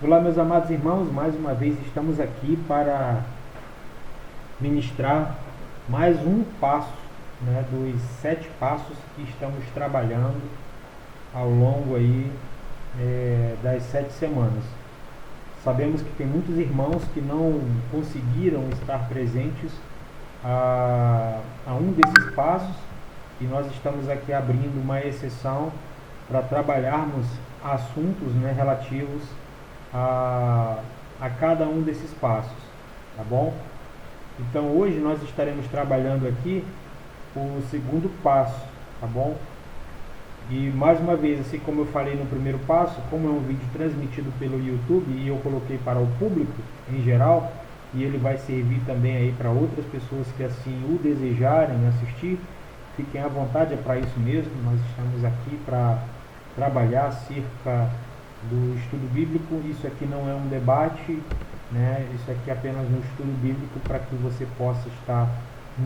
Olá, meus amados irmãos, mais uma vez estamos aqui para ministrar mais um passo, né, dos 7 passos que estamos trabalhando ao longo aí das 7 semanas. Sabemos que tem muitos irmãos que não conseguiram estar presentes a um desses passos e nós estamos aqui abrindo uma exceção para trabalharmos assuntos, né, relativos a cada um desses passos, tá bom? Então hoje nós estaremos trabalhando aqui o segundo passo, tá bom? E mais uma vez, assim como eu falei no primeiro passo, como é um vídeo transmitido pelo YouTube e eu coloquei para o público em geral, e ele vai servir também aí para outras pessoas que assim o desejarem assistir, fiquem à vontade, é para isso mesmo. Nós estamos aqui para trabalhar acerca do estudo bíblico. Isso aqui não é um debate, né? Isso aqui é apenas um estudo bíblico para que você possa estar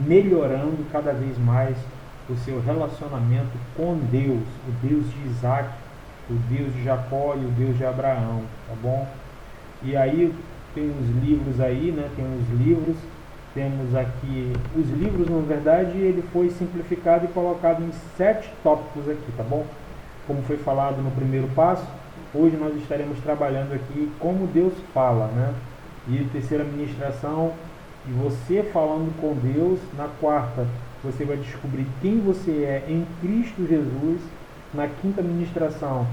melhorando cada vez mais o seu relacionamento com Deus, o Deus de Isaac, o Deus de Jacó e o Deus de Abraão, tá bom? E aí tem os livros aí, né? Tem os livros, temos aqui os livros, na verdade, ele foi simplificado e colocado em 7 tópicos aqui, tá bom? Como foi falado no primeiro passo, hoje nós estaremos trabalhando aqui como Deus fala, né? E terceira ministração, e você falando com Deus. Na quarta, você vai descobrir quem você é em Cristo Jesus. Na quinta ministração,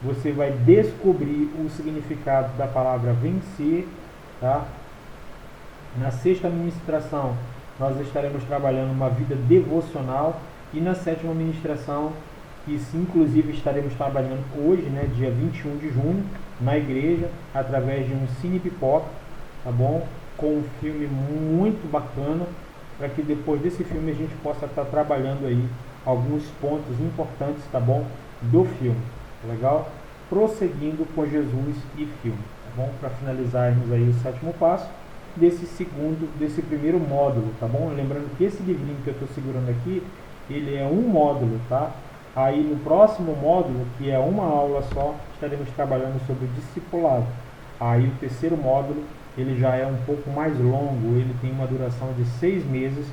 você vai descobrir o significado da palavra vencer, tá? Na sexta ministração, nós estaremos trabalhando uma vida devocional. E na sétima ministração, que inclusive estaremos trabalhando hoje, né, dia 21 de junho, na igreja, através de um Cine Pipoca, tá bom? Com um filme muito bacana, para que depois desse filme a gente possa estar trabalhando aí alguns pontos importantes, tá bom? Do filme, tá legal? Prosseguindo com Jesus e filme, tá bom? Para finalizarmos aí o 7º passo desse primeiro módulo, tá bom? Lembrando que esse livrinho que eu estou segurando aqui, ele é um módulo, tá? Aí no próximo módulo, que é uma aula só, estaremos trabalhando sobre o discipulado. Aí o terceiro módulo, ele já é um pouco mais longo, ele tem uma duração de 6 meses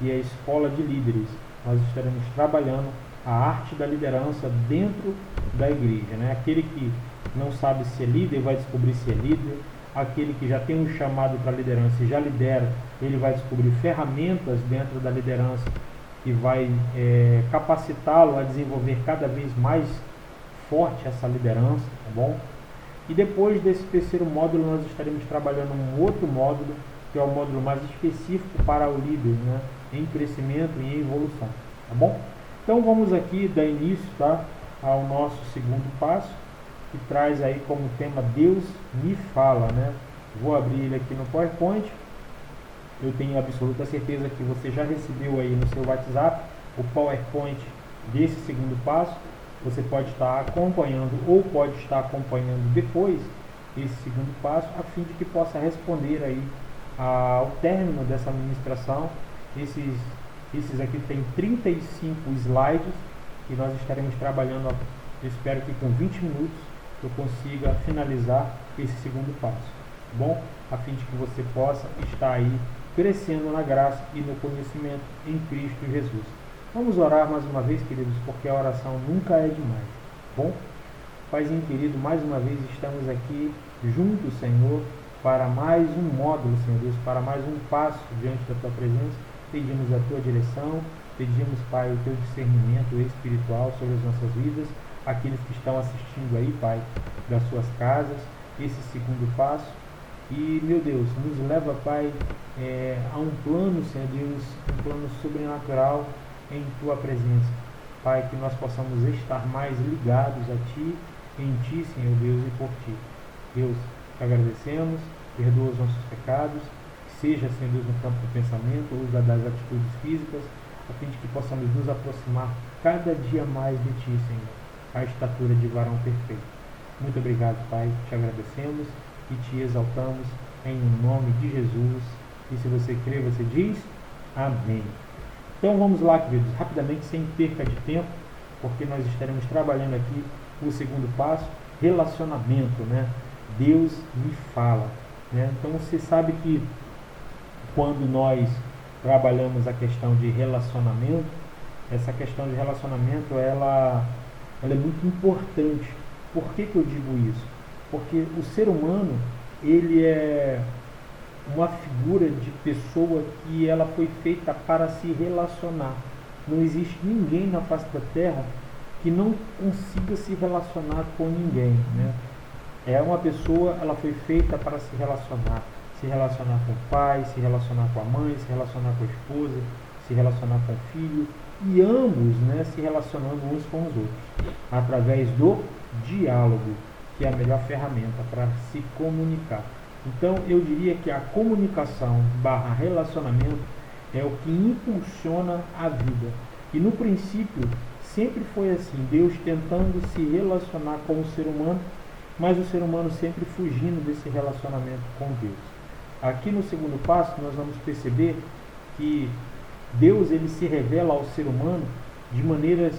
e é a escola de líderes. Nós estaremos trabalhando a arte da liderança dentro da igreja, né? Aquele que não sabe ser líder vai descobrir ser líder. Aquele que já tem um chamado para liderança e já lidera, ele vai descobrir ferramentas dentro da liderança que vai capacitá-lo a desenvolver cada vez mais forte essa liderança, tá bom? E depois desse terceiro módulo, nós estaremos trabalhando um outro módulo, que é o módulo mais específico para o líder, né, em crescimento e em evolução, tá bom? Então vamos aqui dar início, tá, ao nosso segundo passo, que traz aí como tema Deus me fala, né? Vou abrir ele aqui no PowerPoint. Eu tenho absoluta certeza que você já recebeu aí no seu WhatsApp o PowerPoint desse segundo passo. Você pode estar acompanhando ou pode estar acompanhando depois esse segundo passo, a fim de que possa responder aí ao término dessa ministração. Esses aqui tem 35 slides e nós estaremos trabalhando, eu espero que com 20 minutos eu consiga finalizar esse segundo passo, tá bom? A fim de que você possa estar aí crescendo na graça e no conhecimento em Cristo Jesus. Vamos orar mais uma vez, queridos, porque a oração nunca é demais, tá bom? Paizinho querido, mais uma vez estamos aqui juntos, Senhor, para mais um módulo, Senhor Deus, para mais um passo diante da Tua presença. Pedimos a Tua direção, pedimos, Pai, o Teu discernimento espiritual sobre as nossas vidas, aqueles que estão assistindo aí, Pai, das suas casas, esse segundo passo. E, meu Deus, nos leva, Pai, a um plano, Senhor Deus, um plano sobrenatural em Tua presença. Pai, que nós possamos estar mais ligados a Ti, em Ti, Senhor Deus, e por Ti. Deus, te agradecemos, perdoa os nossos pecados, seja, Senhor Deus, no campo do pensamento, usa das atitudes físicas, a fim de que possamos nos aproximar cada dia mais de Ti, Senhor, a estatura de varão perfeito. Muito obrigado, Pai, te agradecemos e te exaltamos em nome de Jesus. E se você crê, você diz amém. Então vamos lá, queridos, rapidamente, sem perca de tempo, porque nós estaremos trabalhando aqui o segundo passo, relacionamento, né? Deus me fala, né? Então você sabe que quando nós trabalhamos a questão de relacionamento, essa questão de relacionamento ela é muito importante. Por que eu digo isso? Porque o ser humano, ele é uma figura de pessoa que ela foi feita para se relacionar. Não existe ninguém na face da terra que não consiga se relacionar com ninguém, né? É uma pessoa, ela foi feita para se relacionar com o pai, se relacionar com a mãe, se relacionar com a esposa, se relacionar com o filho, e ambos, né, se relacionando uns com os outros, através do diálogo, que é a melhor ferramenta para se comunicar. Então eu diria que a comunicação barra relacionamento é o que impulsiona a vida. E no princípio sempre foi assim, Deus tentando se relacionar com o ser humano, mas o ser humano sempre fugindo desse relacionamento com Deus. Aqui no segundo passo nós vamos perceber que Deus ele se revela ao ser humano de maneiras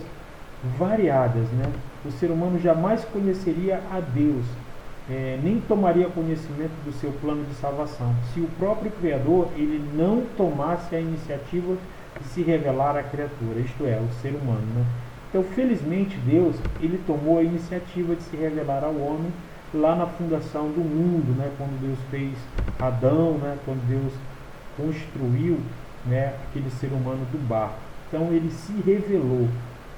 variadas, né? O ser humano jamais conheceria a Deus, nem tomaria conhecimento do seu plano de salvação, se o próprio Criador ele não tomasse a iniciativa de se revelar à criatura, isto é, o ser humano, né? Então, felizmente, Deus ele tomou a iniciativa de se revelar ao homem lá na fundação do mundo, né? Quando Deus fez Adão, né? Quando Deus construiu, né, aquele ser humano do barro. Então, ele se revelou.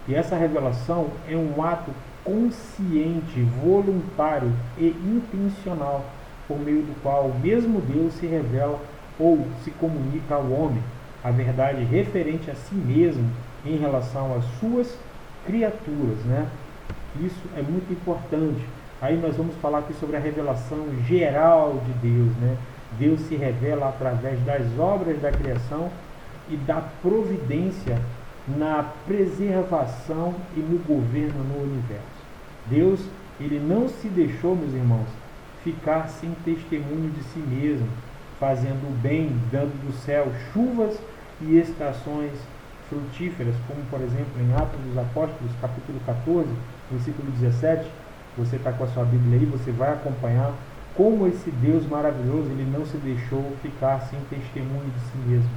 E essa revelação é um ato consciente, voluntário e intencional, por meio do qual o mesmo Deus se revela ou se comunica ao homem a verdade referente a si mesmo em relação às suas criaturas, né? Isso é muito importante. Aí nós vamos falar aqui sobre a revelação geral de Deus, né? Deus se revela através das obras da criação e da providência na preservação e no governo no universo. Deus, ele não se deixou, meus irmãos, ficar sem testemunho de si mesmo, fazendo o bem, dando do céu chuvas e estações frutíferas, como por exemplo em Atos dos Apóstolos, capítulo 14, versículo 17, você está com a sua Bíblia aí, você vai acompanhar como esse Deus maravilhoso, ele não se deixou ficar sem testemunho de si mesmo,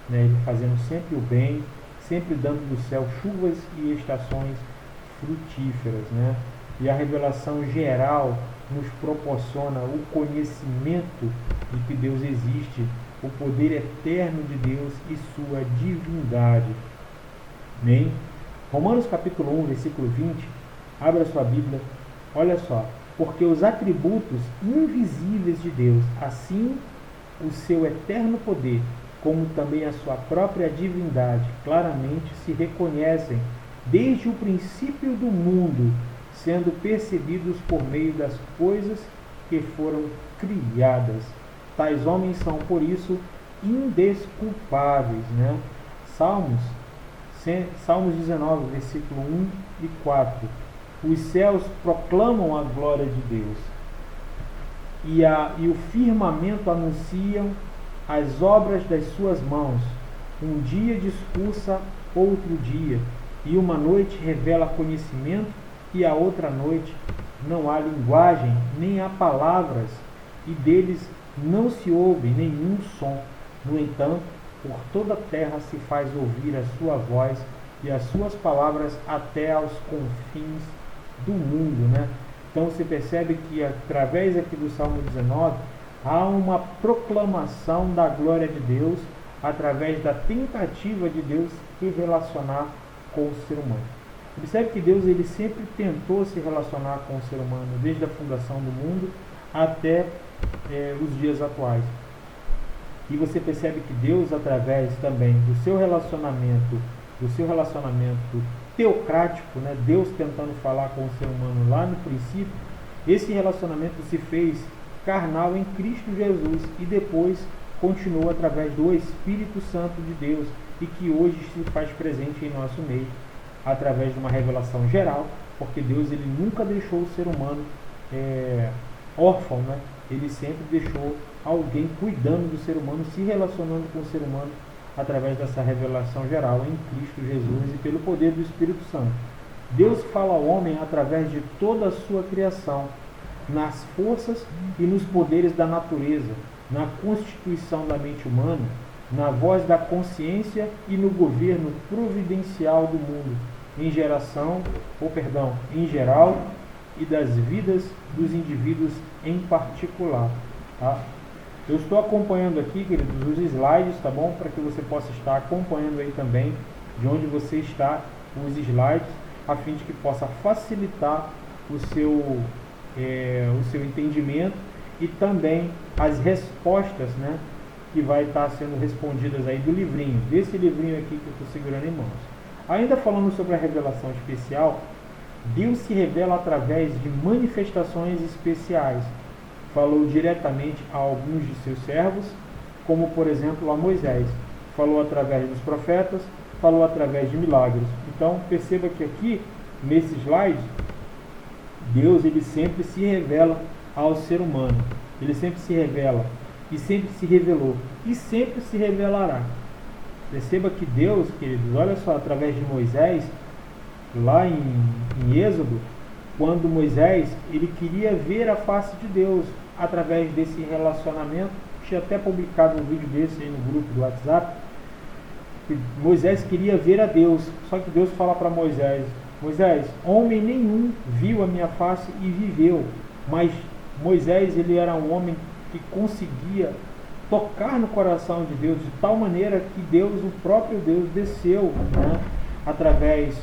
né? Ele fazendo sempre o bem, sempre dando do céu chuvas e estações frutíferas, né? E a revelação geral nos proporciona o conhecimento de que Deus existe, o poder eterno de Deus e sua divindade. Amém? Romanos capítulo 1, versículo 20, abra sua Bíblia, olha só. Porque os atributos invisíveis de Deus, assim o seu eterno poder, como também a sua própria divindade, claramente se reconhecem desde o princípio do mundo, sendo percebidos por meio das coisas que foram criadas. Tais homens são, por isso, indesculpáveis, né? Salmos 19, versículo 1 e 4. Os céus proclamam a glória de Deus, e o firmamento anunciam as obras das suas mãos. Um dia discursa outro dia, e uma noite revela conhecimento, e a outra noite não há linguagem, nem há palavras, e deles não se ouve nenhum som. No entanto, por toda a terra se faz ouvir a sua voz, e as suas palavras até aos confins do mundo, né? Então você percebe que através aqui do Salmo 19 há uma proclamação da glória de Deus através da tentativa de Deus se relacionar com o ser humano. Observe que Deus ele sempre tentou se relacionar com o ser humano desde a fundação do mundo até os dias atuais. E você percebe que Deus, através também do seu relacionamento teocrático, né? Deus tentando falar com o ser humano lá no princípio, esse relacionamento se fez carnal em Cristo Jesus e depois continuou através do Espírito Santo de Deus e que hoje se faz presente em nosso meio através de uma revelação geral, porque Deus ele nunca deixou o ser humano órfão, né? Ele sempre deixou alguém cuidando do ser humano, se relacionando com o ser humano através dessa revelação geral em Cristo Jesus e pelo poder do Espírito Santo. Deus fala ao homem através de toda a sua criação, nas forças e nos poderes da natureza, na constituição da mente humana, na voz da consciência e no governo providencial do mundo, em geral, e das vidas dos indivíduos em particular. Tá? Eu estou acompanhando aqui, queridos, os slides, tá bom? Para que você possa estar acompanhando aí também de onde você está os slides, a fim de que possa facilitar o seu entendimento e também as respostas, né, que vai estar sendo respondidas aí do livrinho, desse livrinho aqui que eu estou segurando em mãos. Ainda falando sobre a revelação especial, Deus se revela através de manifestações especiais. Falou diretamente a alguns de seus servos, como por exemplo a Moisés. Falou através dos profetas, falou através de milagres. Então perceba que aqui, nesse slide, Deus ele sempre se revela ao ser humano. Ele sempre se revela e sempre se revelou e sempre se revelará. Perceba que Deus, queridos, olha só, através de Moisés, lá em Êxodo, quando Moisés ele queria ver a face de Deus através desse relacionamento, tinha até publicado um vídeo desse aí no grupo do WhatsApp, que Moisés queria ver a Deus, só que Deus fala para Moisés, homem nenhum viu a minha face e viveu, mas Moisés ele era um homem que conseguia tocar no coração de Deus de tal maneira que Deus, o próprio Deus, desceu, né, através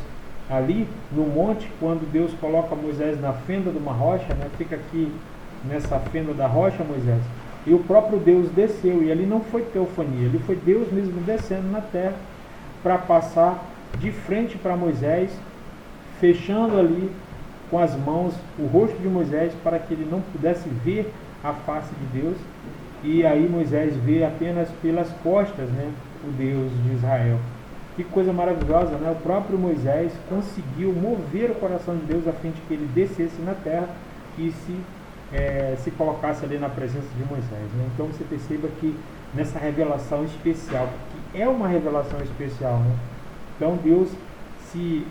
ali no monte, quando Deus coloca Moisés na fenda de uma rocha, né, fica aqui nessa fenda da rocha, Moisés, e o próprio Deus desceu, e ali não foi teofania, ali foi Deus mesmo descendo na terra para passar de frente para Moisés, fechando ali com as mãos o rosto de Moisés para que ele não pudesse ver a face de Deus, e aí Moisés vê apenas pelas costas, né, o Deus de Israel. Que coisa maravilhosa, né? O próprio Moisés conseguiu mover o coração de Deus a fim de que ele descesse na terra e se colocasse ali na presença de Moisés, né? Então você perceba que nessa revelação especial, que é uma revelação especial, né? Então Deus se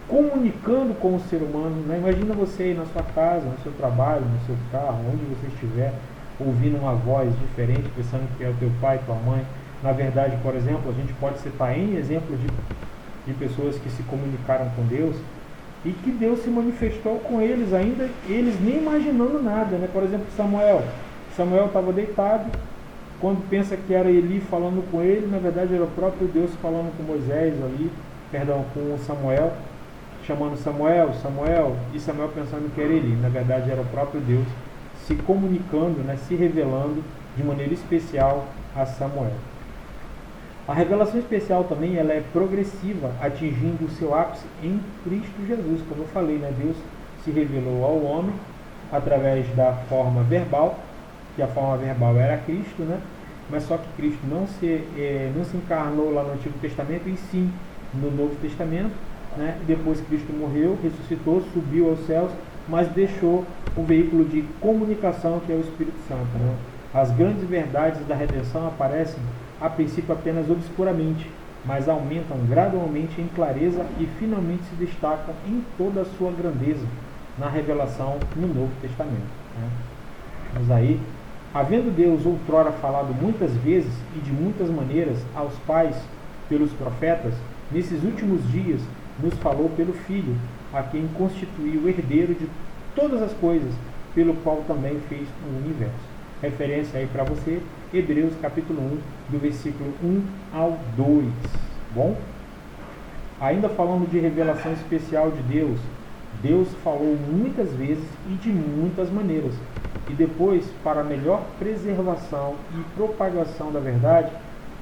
comunicando com o ser humano, né? Imagina você aí na sua casa, no seu trabalho, no seu carro, onde você estiver, ouvindo uma voz diferente, pensando que é o teu pai, tua mãe. Na verdade, por exemplo, a gente pode citar em exemplo de pessoas que se comunicaram com Deus e que Deus se manifestou com eles ainda, eles nem imaginando nada, né? Por exemplo, Samuel estava deitado, quando pensa que era Eli falando com ele, na verdade era o próprio Deus falando com Moisés ali, com Samuel, chamando Samuel, e Samuel pensando que era Eli, na verdade era o próprio Deus se comunicando, né, se revelando de maneira especial a Samuel. A revelação especial também ela é progressiva, atingindo o seu ápice em Cristo Jesus. Como eu falei, né, Deus se revelou ao homem através da forma verbal, que a forma verbal era Cristo, né? Mas só que Cristo não se encarnou lá no Antigo Testamento, e sim no Novo Testamento, né? Depois Cristo morreu, ressuscitou, subiu aos céus, mas deixou o veículo de comunicação que é o Espírito Santo, né? As grandes verdades da redenção aparecem a princípio apenas obscuramente, mas aumentam gradualmente em clareza e finalmente se destacam em toda a sua grandeza na revelação no Novo Testamento, né? Mas aí, havendo Deus outrora falado muitas vezes e de muitas maneiras aos pais pelos profetas, nesses últimos dias nos falou pelo Filho, a quem constituiu o herdeiro de todas as coisas, pelo qual também fez o universo. Referência aí para você, Hebreus capítulo 1, do versículo 1 ao 2. Bom? Ainda falando de revelação especial de Deus, Deus falou muitas vezes e de muitas maneiras. E depois, para melhor preservação e propagação da verdade,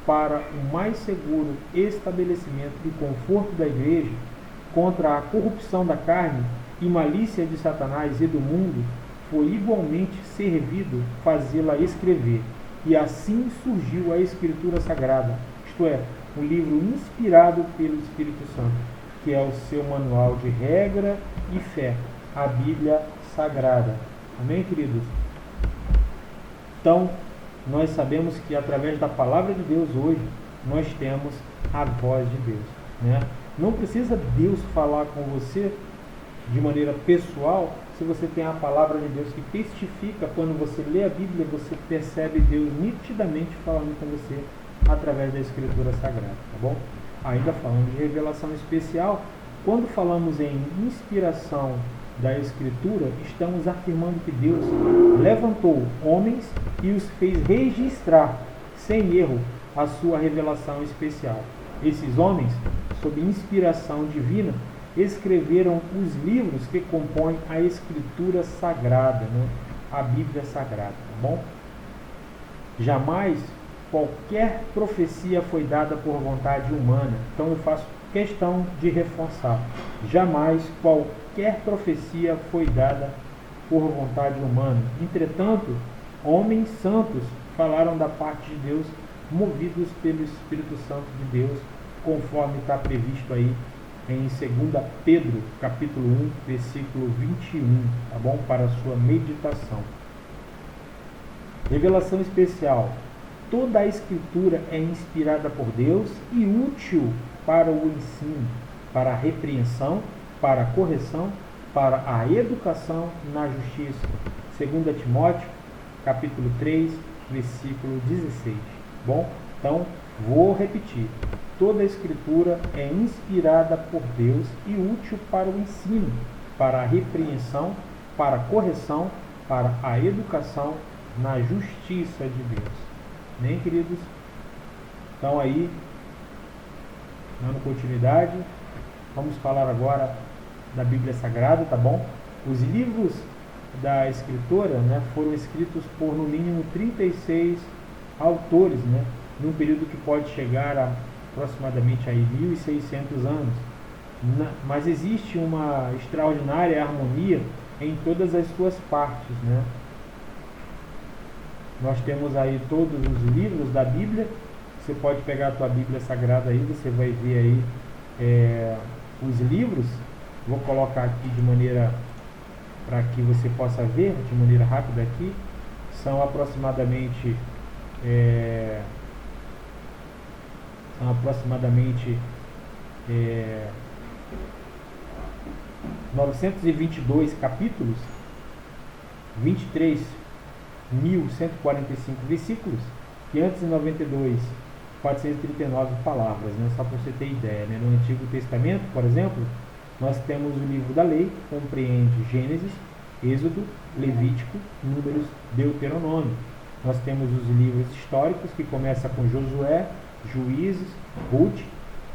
para o mais seguro estabelecimento e conforto da igreja, contra a corrupção da carne e malícia de Satanás e do mundo, foi igualmente servido fazê-la escrever. E assim surgiu a Escritura Sagrada, isto é, um livro inspirado pelo Espírito Santo, que é o seu manual de regra e fé, a Bíblia Sagrada. Amém, queridos? Então, nós sabemos que através da palavra de Deus hoje, nós temos a voz de Deus, né? Não precisa Deus falar com você de maneira pessoal se você tem a palavra de Deus que testifica, quando você lê a Bíblia, você percebe Deus nitidamente falando com você através da Escritura Sagrada, tá bom? Ainda falando de revelação especial, quando falamos em inspiração da Escritura, estamos afirmando que Deus levantou homens e os fez registrar, sem erro, a sua revelação especial. Esses homens, sob inspiração divina, escreveram os livros que compõem a Escritura Sagrada, né? A Bíblia Sagrada, tá bom? Jamais qualquer profecia foi dada por vontade humana. Então eu faço questão de reforçar. Jamais qualquer profecia foi dada por vontade humana. Entretanto, homens santos falaram da parte de Deus, movidos pelo Espírito Santo de Deus, conforme está previsto aí em 2 Pedro, capítulo 1, versículo 21, tá bom? Para a sua meditação. Revelação especial. Toda a Escritura é inspirada por Deus e útil para o ensino, para a repreensão, para a correção, para a educação na justiça. 2 Timóteo, capítulo 3, versículo 16. Bom, então vou repetir. Toda a Escritura é inspirada por Deus e útil para o ensino, para a repreensão, para a correção, para a educação na justiça de Deus. Bem, queridos? Então aí, dando continuidade, vamos falar agora da Bíblia Sagrada, tá bom? Os livros da Escritura, né, foram escritos por no mínimo 36 autores, né, num período que pode chegar a aproximadamente aí 1.600 anos. Mas existe uma extraordinária harmonia em todas as suas partes, né? Nós temos aí todos os livros da Bíblia. Você pode pegar a tua Bíblia Sagrada aí, você vai ver aí os livros. Vou colocar aqui de maneira para que você possa ver de maneira rápida aqui. São aproximadamente 922 capítulos, 23.145 versículos, 439 palavras, né? Só para você ter ideia, né? No Antigo Testamento, por exemplo, nós temos o livro da lei, compreende Gênesis, Êxodo, Levítico, Números, Deuteronômio. Nós temos os livros históricos, que começa com Josué, Juízes, Ruth,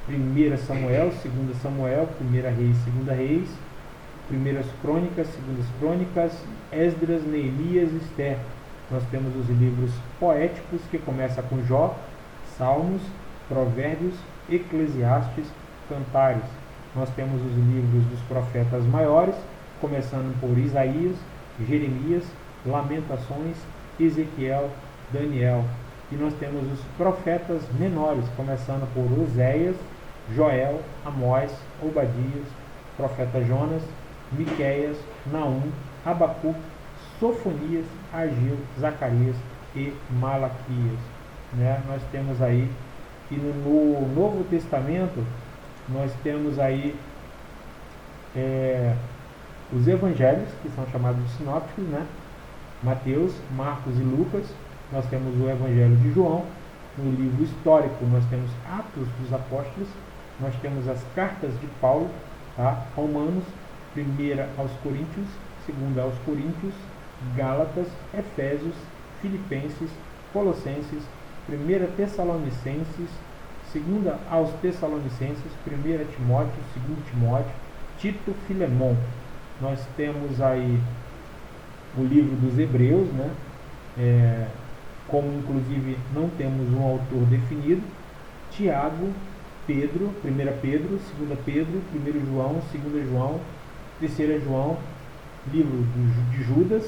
1 Samuel, 2 Samuel, 1 Reis, 2 Reis, 1 Crônicas, 2 Crônicas, Esdras, Neemias e Esther. Nós temos os livros poéticos, que começa com Jó, Salmos, Provérbios, Eclesiastes, Cantares. Nós temos os livros dos profetas maiores, começando por Isaías, Jeremias, Lamentações, Ezequiel, Daniel. E nós temos os profetas menores, começando por Oséias, Joel, Amós, Obadias, profeta Jonas, Miqueias, Naum, Abacuque, Sofonias, Ageu, Zacarias e Malaquias. Né? Nós temos aí, e no Novo Testamento, nós temos aí os evangelhos, que são chamados de sinópticos, né? Mateus, Marcos e Lucas. Nós temos o Evangelho de João. No livro histórico, nós temos Atos dos Apóstolos. Nós temos as cartas de Paulo, tá? Romanos, 1 aos Coríntios, 2 aos Coríntios, Gálatas, Efésios, Filipenses, Colossenses, 1 Tessalonicenses, 2 aos Tessalonicenses, 1 Timóteo, 2 Timóteo, Tito, Filemon. Nós temos aí o livro dos Hebreus, né? Como inclusive não temos um autor definido, Tiago, Pedro, 1 Pedro, 2 Pedro, 1 João, 2 João, 3 João, livro de Judas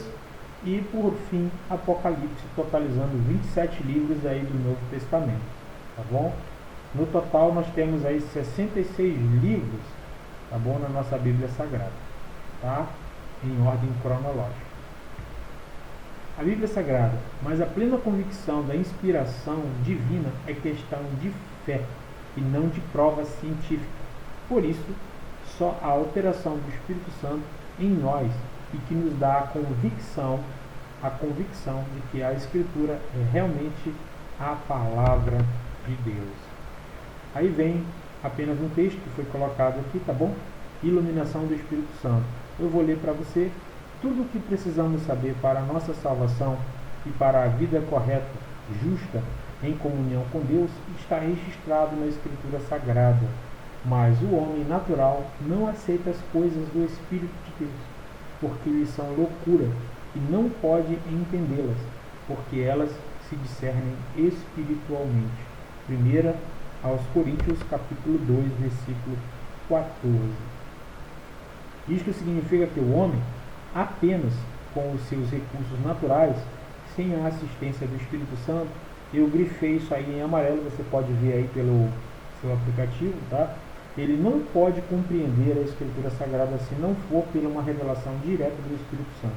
e por fim Apocalipse, totalizando 27 livros aí do Novo Testamento, tá bom? No total nós temos aí 66 livros, tá bom, na nossa Bíblia Sagrada, tá? Em ordem cronológica. A Bíblia Sagrada, mas a plena convicção da inspiração divina é questão de fé e não de prova científica. Por isso, só a operação do Espírito Santo em nós e que nos dá a convicção de que a Escritura é realmente a palavra de Deus. Aí vem apenas um texto que foi colocado aqui, tá bom? Iluminação do Espírito Santo. Eu vou ler para você tudo o que precisamos saber para a nossa salvação e para a vida correta, justa, em comunhão com Deus, está registrado na Escritura Sagrada. Mas o homem natural não aceita as coisas do Espírito de Deus, porque lhes são loucura, e não pode entendê-las, porque elas se discernem espiritualmente. 1 aos Coríntios, capítulo 2, versículo 14. Isto significa que o homem, apenas com os seus recursos naturais, sem a assistência do Espírito Santo, eu grifei isso aí em amarelo, você pode ver aí pelo seu aplicativo, tá? Ele não pode compreender a Escritura Sagrada se não for pela uma revelação direta do Espírito Santo.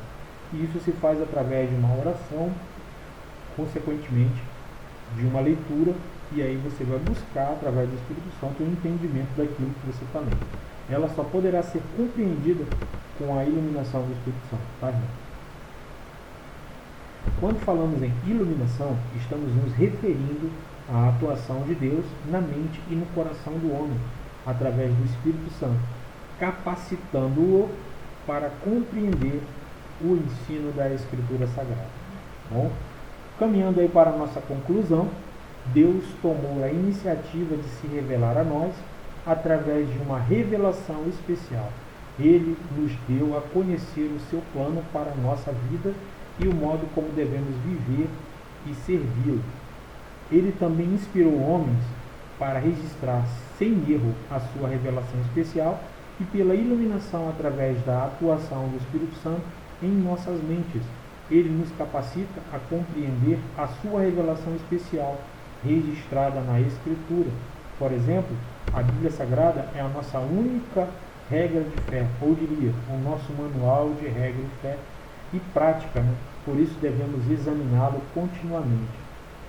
E isso se faz através de uma oração, consequentemente, de uma leitura, e aí você vai buscar, através do Espírito Santo, o entendimento daquilo que você está lendo. Ela só poderá ser compreendida com a iluminação do Espírito Santo, tá, irmão? Quando falamos em iluminação, estamos nos referindo à atuação de Deus na mente e no coração do homem, através do Espírito Santo, capacitando-o para compreender o ensino da Escritura Sagrada. Bom, caminhando aí para a nossa conclusão, Deus tomou a iniciativa de se revelar a nós através de uma revelação especial. Ele nos deu a conhecer o seu plano para a nossa vida e o modo como devemos viver e servi-lo. Ele também inspirou homens para registrar sem erro a sua revelação especial e pela iluminação através da atuação do Espírito Santo em nossas mentes. Ele nos capacita a compreender a sua revelação especial registrada na Escritura. Por exemplo, a Bíblia Sagrada é a nossa única regra de fé, ou diria, o nosso manual de regra de fé e prática, né? Por isso devemos examiná-lo continuamente.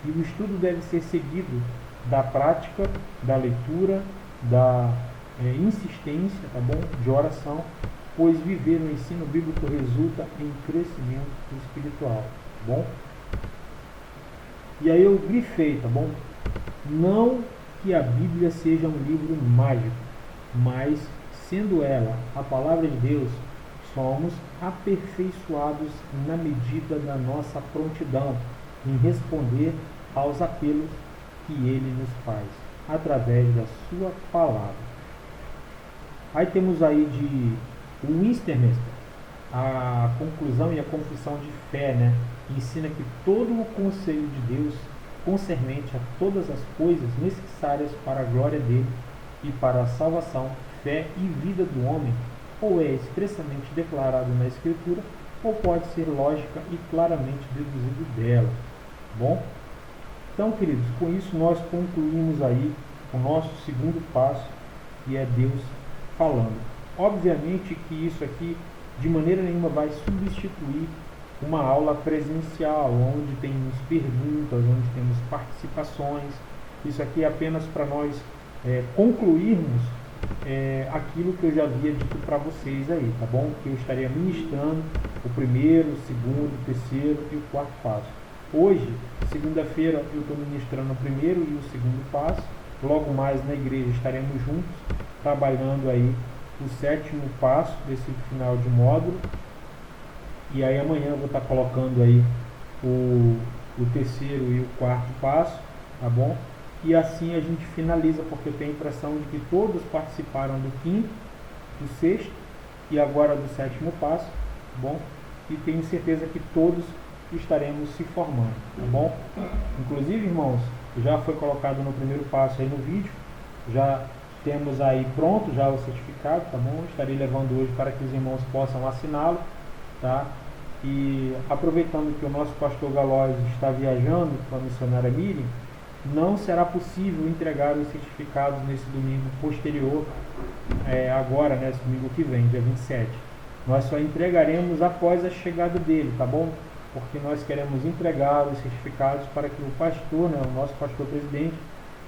E o estudo deve ser seguido da prática, da leitura, da insistência, tá bom? De oração, pois viver no ensino bíblico resulta em crescimento espiritual, tá bom? E aí eu grifei, tá bom? Não que a Bíblia seja um livro mágico, mas sendo ela a palavra de Deus, somos aperfeiçoados na medida da nossa prontidão em responder aos apelos que ele nos faz, através da sua palavra. Aí temos aí de Westminster, a conclusão e a confissão de fé, né? Ensina que todo o conselho de Deus concernente a todas as coisas necessárias para a glória dele e para a salvação, fé e vida do homem, ou é expressamente declarado na Escritura, ou pode ser lógica e claramente deduzido dela. Bom? Então, queridos, com isso nós concluímos aí o nosso segundo passo, que é Deus falando. Obviamente que isso aqui, de maneira nenhuma, vai substituir uma aula presencial, onde temos perguntas, onde temos participações. Isso aqui é apenas para nós concluirmos aquilo que eu já havia dito para vocês aí, tá bom? Que eu estaria ministrando o primeiro, o segundo, o terceiro e o quarto passo. Hoje, segunda-feira, eu estou ministrando o primeiro e o segundo passo. Logo mais na igreja estaremos juntos, trabalhando aí o sétimo passo desse final de módulo. E aí amanhã eu vou estar colocando aí o terceiro e o quarto passo, tá bom? E assim a gente finaliza, porque eu tenho a impressão de que todos participaram do quinto, do sexto e agora do sétimo passo, tá bom? E tenho certeza que todos estaremos se formando, tá bom? Inclusive, irmãos, já foi colocado no primeiro passo aí no vídeo, já temos aí pronto já o certificado, tá bom? Estarei levando hoje para que os irmãos possam assiná-lo, tá? E aproveitando que o nosso pastor Galóis está viajando com a missionária Miriam, não será possível entregar os certificados nesse domingo posterior, agora, nesse domingo que vem, dia 27. Nós só entregaremos após a chegada dele, tá bom? Porque nós queremos entregar os certificados para que o pastor, né, o nosso pastor presidente,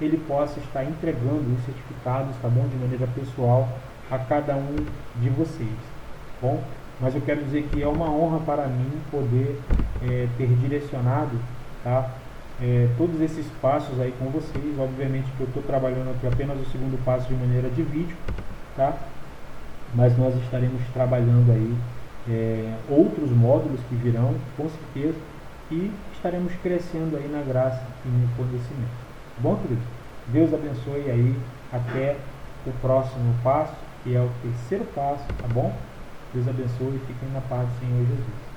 ele possa estar entregando os certificados, tá bom? De maneira pessoal a cada um de vocês, tá bom? mas eu quero dizer que é uma honra para mim poder ter direcionado, tá? Todos esses passos aí com vocês. Obviamente que eu estou trabalhando aqui apenas o segundo passo de maneira de vídeo, tá? Mas nós estaremos trabalhando aí outros módulos que virão, com certeza, e estaremos crescendo aí na graça e no conhecimento. Tá bom, querido? Deus abençoe aí até o próximo passo, que é o terceiro passo, tá bom? Deus abençoe e fiquem na paz do Senhor Jesus.